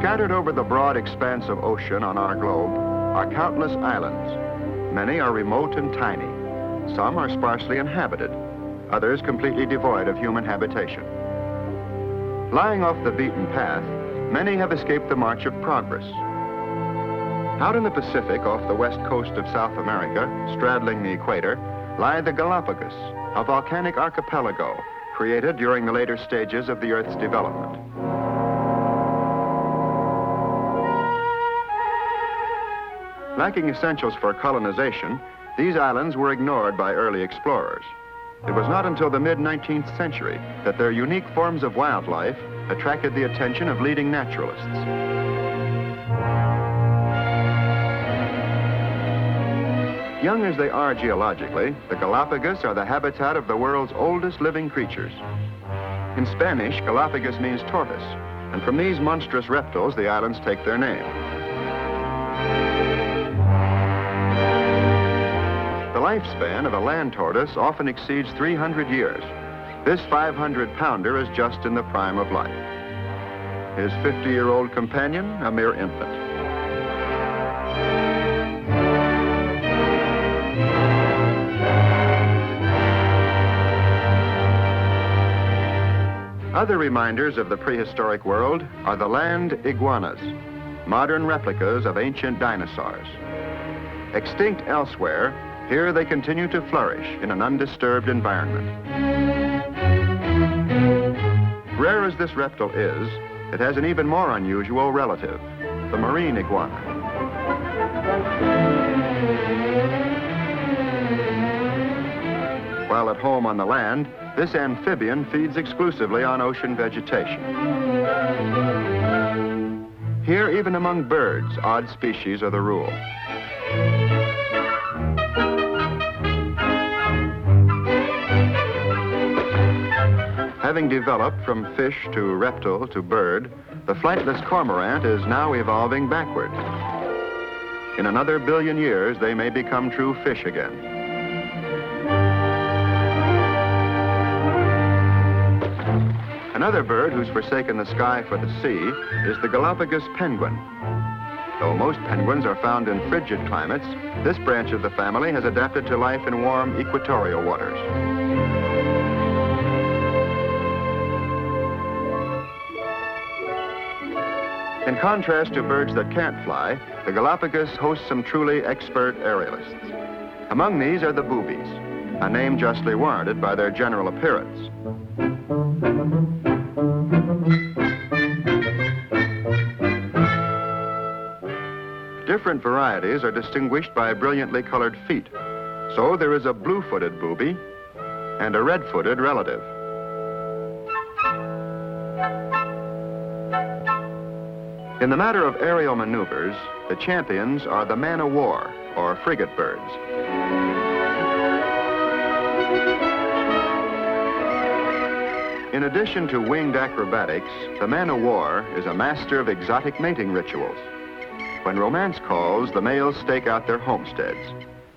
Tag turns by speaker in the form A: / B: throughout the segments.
A: Scattered over the broad expanse of ocean on our globe are countless islands. Many are remote and tiny. Some are sparsely inhabited, others completely devoid of human habitation. Lying off the beaten path, many have escaped the march of progress. Out in the Pacific, off the west coast of South America, straddling the equator, lie the Galapagos, a volcanic archipelago created during the later stages of the Earth's development. Lacking essentials for colonization, these islands were ignored by early explorers. It was not until the mid-19th century that their unique forms of wildlife attracted the attention of leading naturalists. Young as they are geologically, the Galapagos are the habitat of the world's oldest living creatures. In Spanish, Galapagos means tortoise, and from these monstrous reptiles, the islands take their name. The lifespan of a land tortoise often exceeds 300 years. This 500-pounder is just in the prime of life. His 50-year-old companion, a mere infant. Other reminders of the prehistoric world are the land iguanas, modern replicas of ancient dinosaurs. Extinct elsewhere, here they continue to flourish in an undisturbed environment. Rare as this reptile is, it has an even more unusual relative, the marine iguana. While at home on the land, this amphibian feeds exclusively on ocean vegetation. Here, even among birds, odd species are the rule. Having developed from fish to reptile to bird, the flightless cormorant is now evolving backward. In another billion years, they may become true fish again. Another bird who's forsaken the sky for the sea is the Galapagos penguin. Though most penguins are found in frigid climates, this branch of the family has adapted to life in warm equatorial waters. In contrast to birds that can't fly, the Galapagos hosts some truly expert aerialists. Among these are the boobies, a name justly warranted by their general appearance. Different varieties are distinguished by brilliantly colored feet. So there is a blue-footed booby and a red-footed relative. In the matter of aerial maneuvers, the champions are the man-o'-war, or frigatebirds. In addition to winged acrobatics, the man-o'-war is a master of exotic mating rituals. When romance calls, the males stake out their homesteads.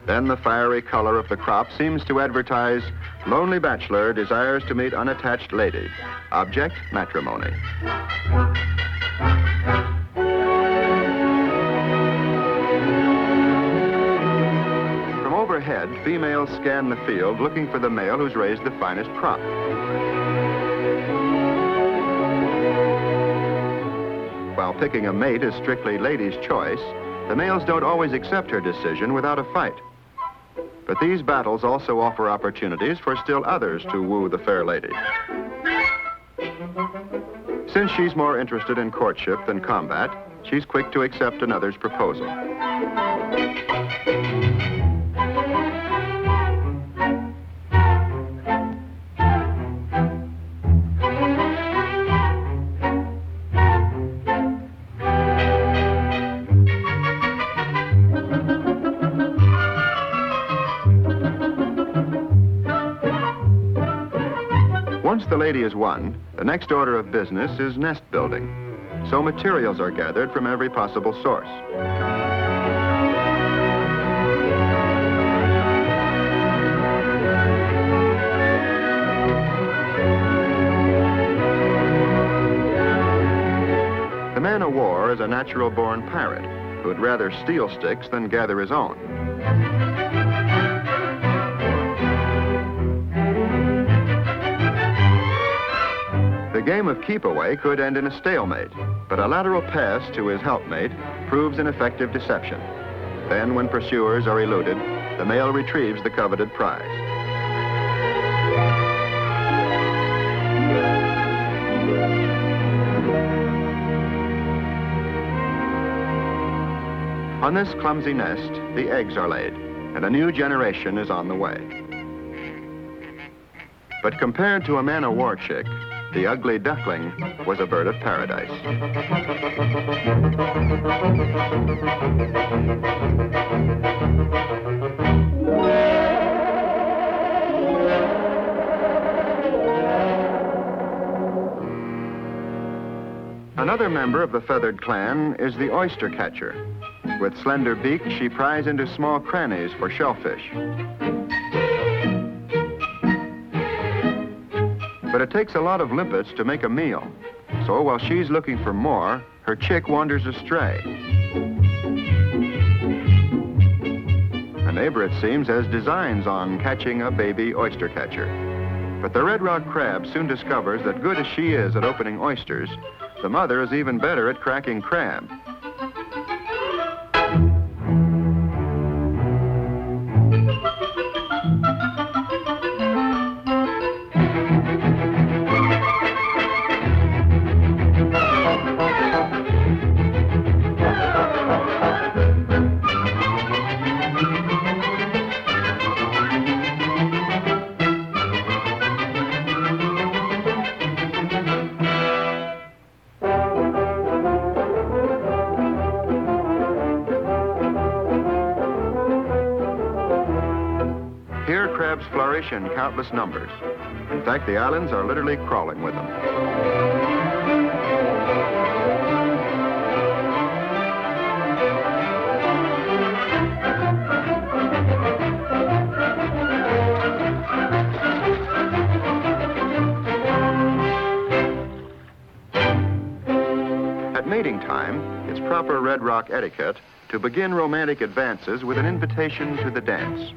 A: Then the fiery color of the crop seems to advertise, lonely bachelor desires to meet unattached lady. Object, matrimony. From overhead, females scan the field looking for the male who's raised the finest crop. While picking a mate is strictly lady's choice, the males don't always accept her decision without a fight. But these battles also offer opportunities for still others to woo the fair lady. Since she's more interested in courtship than combat, she's quick to accept another's proposal. Once the lady is won, the next order of business is nest building. So materials are gathered from every possible source. The man-o-war is a natural-born pirate who would rather steal sticks than gather his own. The game of keep-away could end in a stalemate, but a lateral pass to his helpmate proves an effective deception. Then, when pursuers are eluded, the male retrieves the coveted prize. On this clumsy nest, the eggs are laid, and a new generation is on the way. But compared to a man-o-war chick, the ugly duckling was a bird of paradise. Another member of the feathered clan is the oyster catcher. With slender beak, she pries into small crannies for shellfish. But it takes a lot of limpets to make a meal. So while she's looking for more, her chick wanders astray. A neighbor, it seems, has designs on catching a baby oyster catcher. But the red rock crab soon discovers that good as she is at opening oysters, the mother is even better at cracking crab. Here, crabs flourish in countless numbers. In fact, the islands are literally crawling with them. At mating time, it's proper red rock etiquette to begin romantic advances with an invitation to the dance.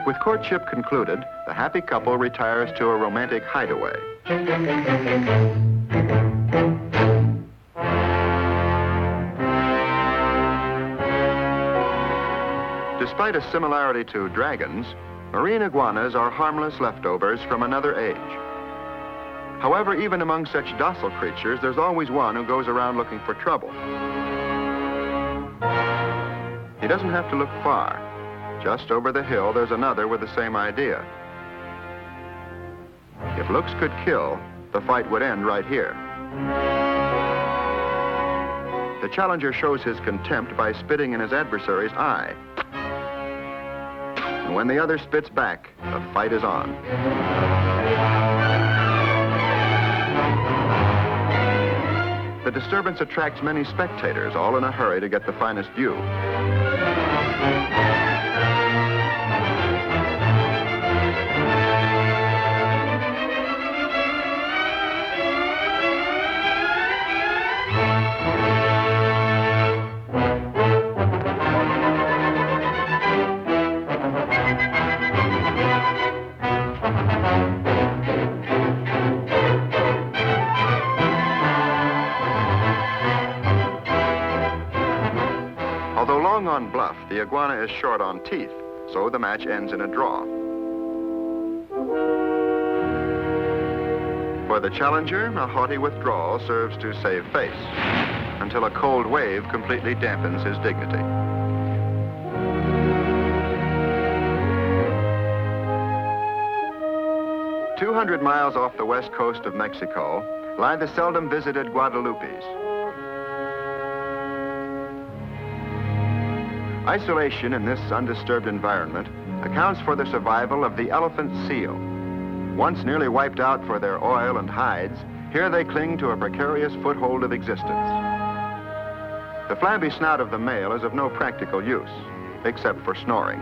A: With courtship concluded, the happy couple retires to a romantic hideaway. Despite a similarity to dragons, marine iguanas are harmless leftovers from another age. However, even among such docile creatures, there's always one who goes around looking for trouble. He doesn't have to look far. Just over the hill, there's another with the same idea. If looks could kill, the fight would end right here. The challenger shows his contempt by spitting in his adversary's eye. And when the other spits back, the fight is on. The disturbance attracts many spectators, all in a hurry to get the finest view. long on bluff, the iguana is short on teeth, so the match ends in a draw. For the challenger, a haughty withdrawal serves to save face, until a cold wave completely dampens his dignity. "200 miles off the west coast of Mexico lie the seldom visited Guadalupes. Isolation in this undisturbed environment accounts for the survival of the elephant seal. Once nearly wiped out for their oil and hides, here they cling to a precarious foothold of existence. The flabby snout of the male is of no practical use, except for snoring.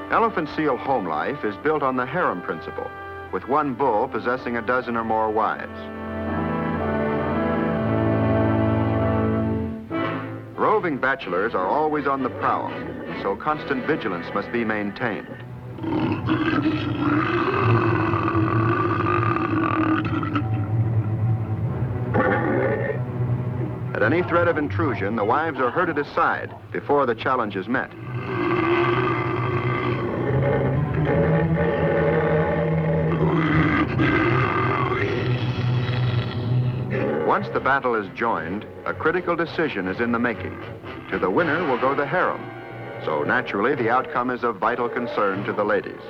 A: Elephant seal home life is built on the harem principle, with one bull possessing a dozen or more wives. Roving bachelors are always on the prowl, so constant vigilance must be maintained. At any threat of intrusion, the wives are herded aside before the challenge is met. Once the battle is joined, a critical decision is in the making. To the winner will go the harem, so naturally the outcome is of vital concern to the ladies.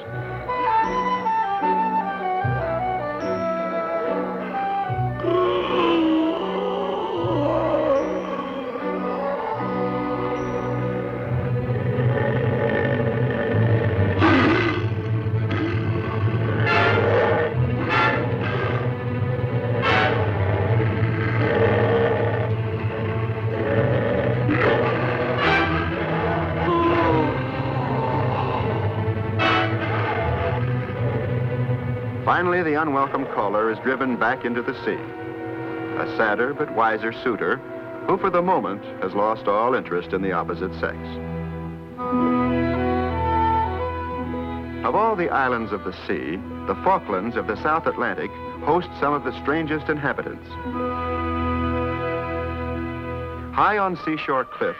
A: Finally, the unwelcome caller is driven back into the sea. A sadder but wiser suitor, who for the moment has lost all interest in the opposite sex. Of all the islands of the sea, the Falklands of the South Atlantic host some of the strangest inhabitants. High on seashore cliffs,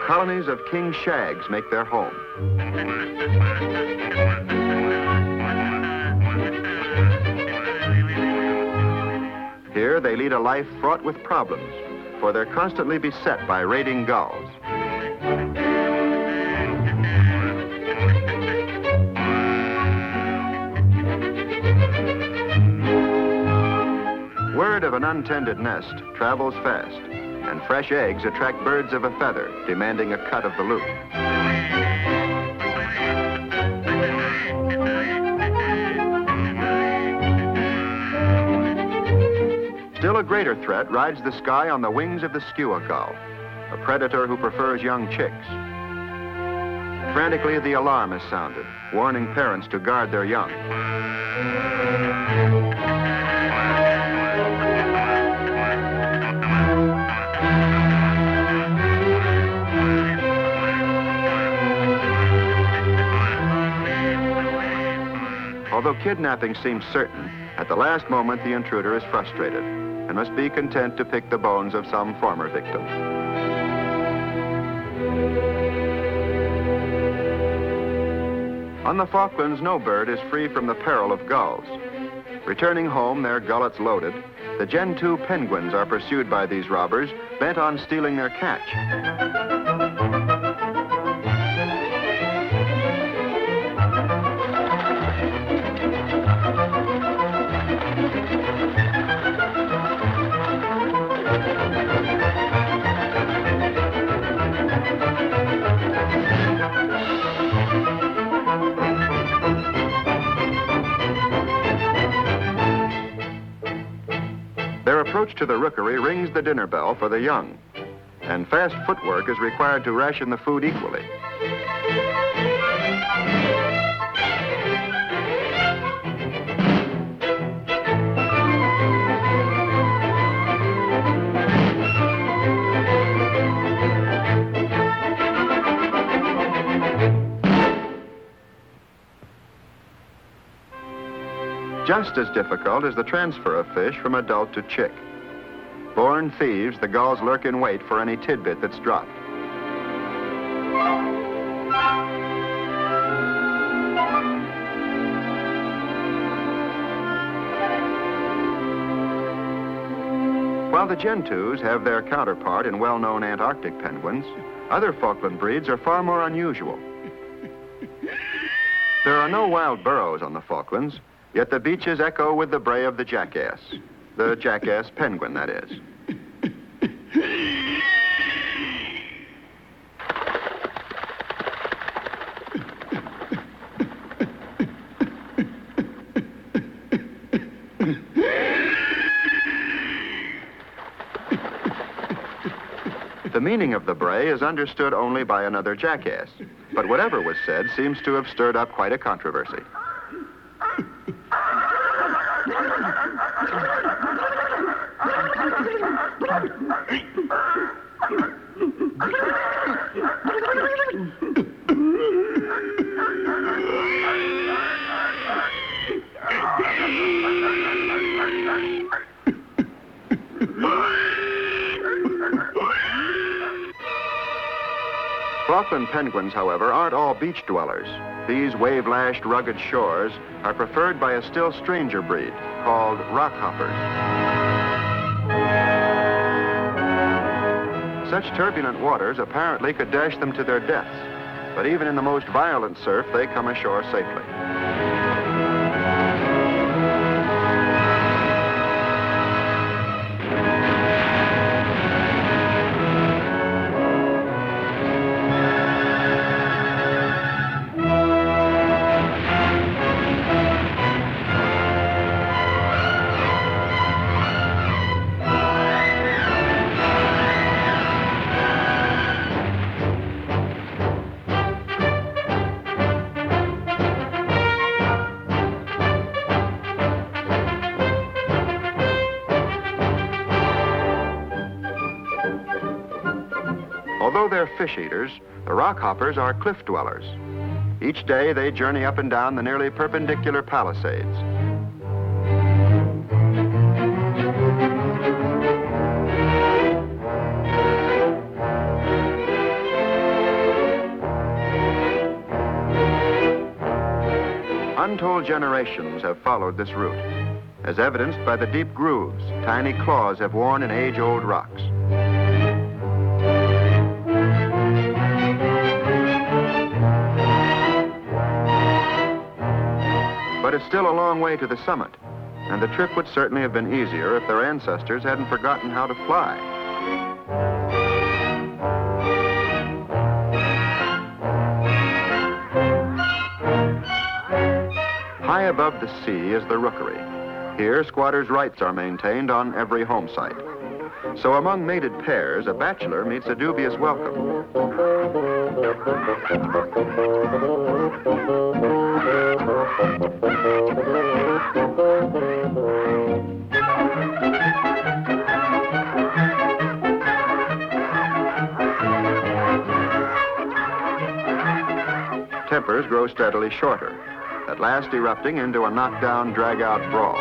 A: colonies of king shags make their home. Here, they lead a life fraught with problems, for they're constantly beset by raiding gulls. Word of an untended nest travels fast, and fresh eggs attract birds of a feather, demanding a cut of the loot. Still a greater threat rides the sky on the wings of the skua gull, a predator who prefers young chicks. Frantically, the alarm is sounded, warning parents to guard their young. Although kidnapping seems certain, at the last moment the intruder is frustrated and must be content to pick the bones of some former victim. On the Falklands, no bird is free from the peril of gulls. Returning home, their gullets loaded, the Gentoo penguins are pursued by these robbers, bent on stealing their catch. Their approach to the rookery rings the dinner bell for the young, and fast footwork is required to ration the food equally. Just as difficult is the transfer of fish from adult to chick. Born thieves, the gulls lurk in wait for any tidbit that's dropped. While the gentoos have their counterpart in well-known Antarctic penguins, other Falkland breeds are far more unusual. There are no wild burrows on the Falklands, yet the beaches echo with the bray of the jackass. The jackass penguin, that is. The meaning of the bray is understood only by another jackass, but whatever was said seems to have stirred up quite a controversy. Falkland penguins, however, aren't all beach dwellers. These wave-lashed, rugged shores are preferred by a still stranger breed called rock hoppers. Such turbulent waters apparently could dash them to their deaths, but even in the most violent surf, they come ashore safely. Although they're fish eaters, the rock hoppers are cliff dwellers. Each day they journey up and down the nearly perpendicular palisades. Untold generations have followed this route, as evidenced by the deep grooves tiny claws have worn in age-old rocks. But it's still a long way to the summit, and the trip would certainly have been easier if their ancestors hadn't forgotten how to fly. High above the sea is the rookery. Here, squatters' rights are maintained on every home site. So among mated pairs, a bachelor meets a dubious welcome. Tempers grow steadily shorter, at last erupting into a knockdown, drag-out brawl.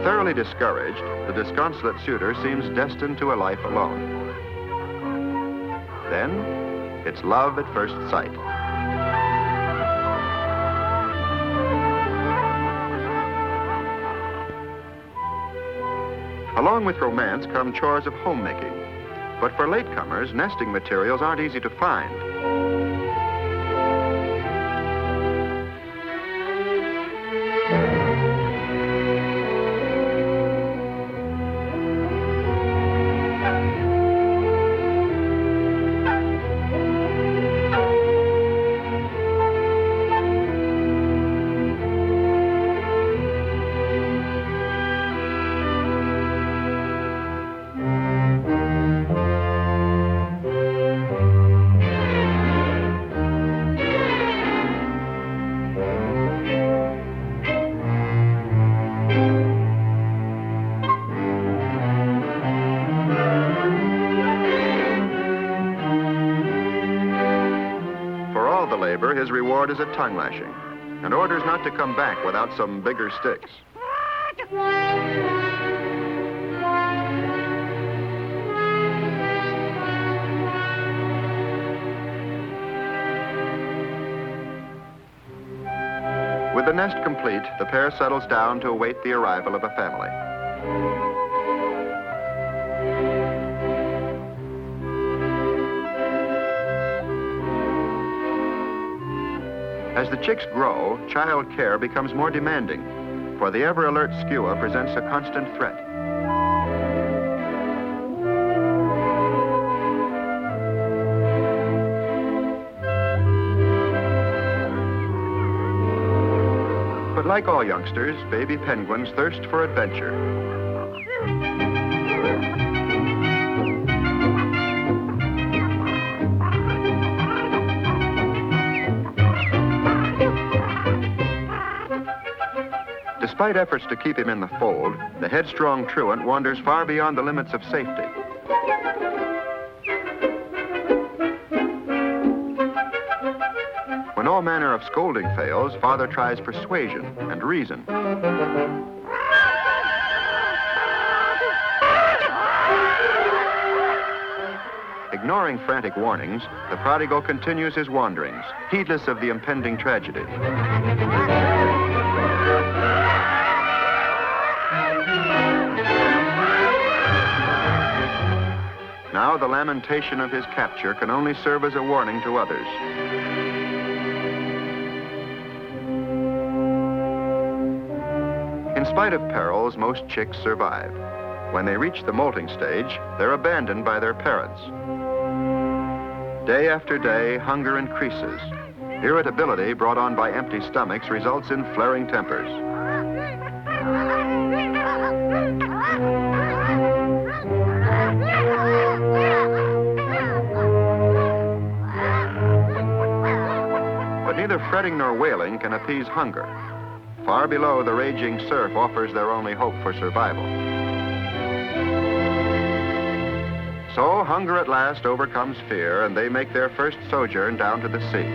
A: Thoroughly discouraged, the disconsolate suitor seems destined to a life alone. Then, it's love at first sight. Along with romance come chores of homemaking. But for latecomers, nesting materials aren't easy to find. the labor, his reward is a tongue lashing, and orders not to come back without some bigger sticks. With the nest complete, the pair settles down to await the arrival of a family. As the chicks grow, child care becomes more demanding, for the ever-alert skua presents a constant threat. But like all youngsters, baby penguins thirst for adventure. Despite efforts to keep him in the fold, the headstrong truant wanders far beyond the limits of safety. When all manner of scolding fails, father tries persuasion and reason. Ignoring frantic warnings, the prodigal continues his wanderings, heedless of the impending tragedy. Now the lamentation of his capture can only serve as a warning to others. In spite of perils, most chicks survive. When they reach the molting stage, they're abandoned by their parents. Day after day, hunger increases. Irritability brought on by empty stomachs results in flaring tempers. But neither fretting nor wailing can appease hunger. Far below, the raging surf offers their only hope for survival. So hunger at last overcomes fear, and they make their first sojourn down to the sea.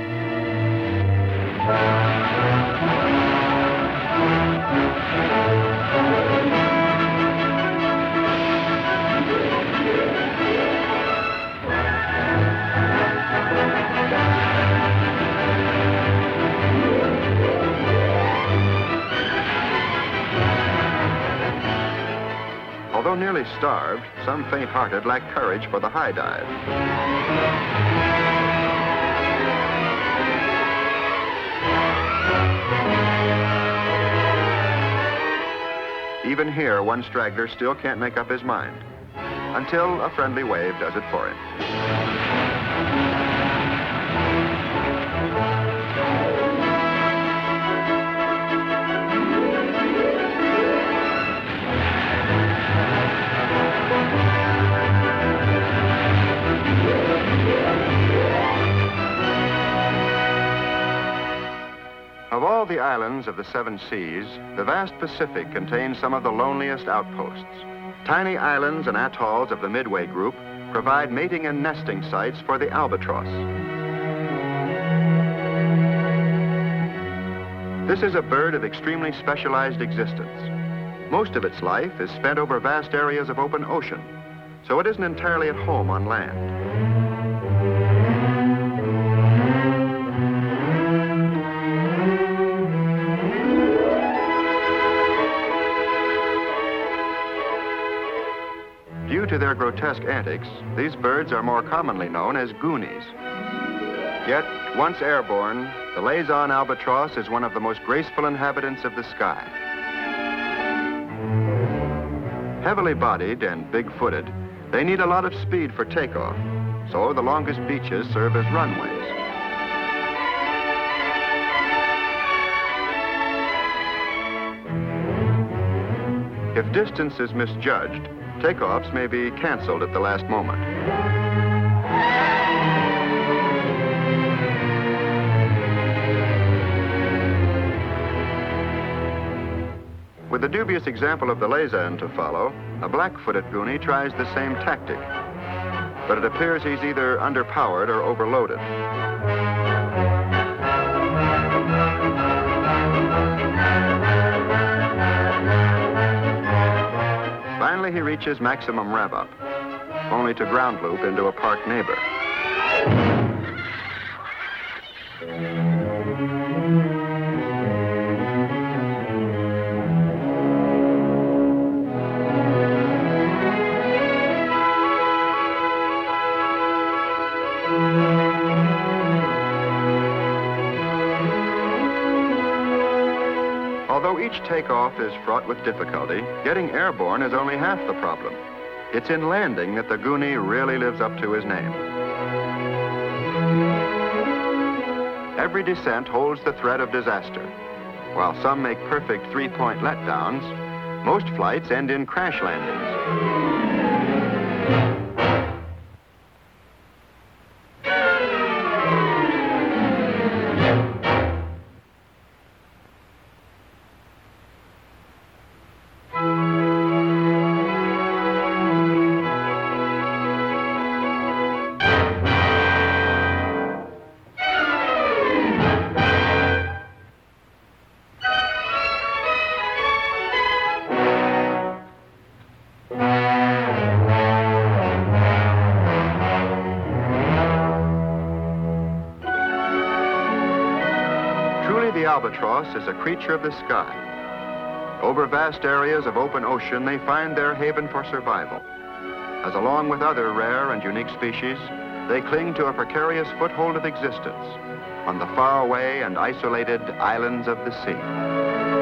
A: Although nearly starved, some faint-hearted lack courage for the high dive. Even here, one straggler still can't make up his mind, until a friendly wave does it for him. Of all the islands of the seven seas, the vast Pacific contains some of the loneliest outposts. Tiny islands and atolls of the Midway group provide mating and nesting sites for the albatross. This is a bird of extremely specialized existence. Most of its life is spent over vast areas of open ocean, so it isn't entirely at home on land. Due to their grotesque antics, these birds are more commonly known as goonies. Yet, once airborne, the Laysan albatross is one of the most graceful inhabitants of the sky. Heavily bodied and big-footed, they need a lot of speed for takeoff, so the longest beaches serve as runways. If distance is misjudged, takeoffs may be canceled at the last moment. With the dubious example of the Laysan to follow, a black-footed goonie tries the same tactic, but it appears he's either underpowered or overloaded. reaches maximum rev up, only to ground loop into a parked neighbor. Although each takeoff is fraught with difficulty, getting airborne is only half the problem. It's in landing that the Goonie really lives up to his name. Every descent holds the threat of disaster. While some make perfect three-point letdowns, most flights end in crash landings. The albatross is a creature of the sky. Over vast areas of open ocean, they find their haven for survival, as along with other rare and unique species, they cling to a precarious foothold of existence on the faraway and isolated islands of the sea.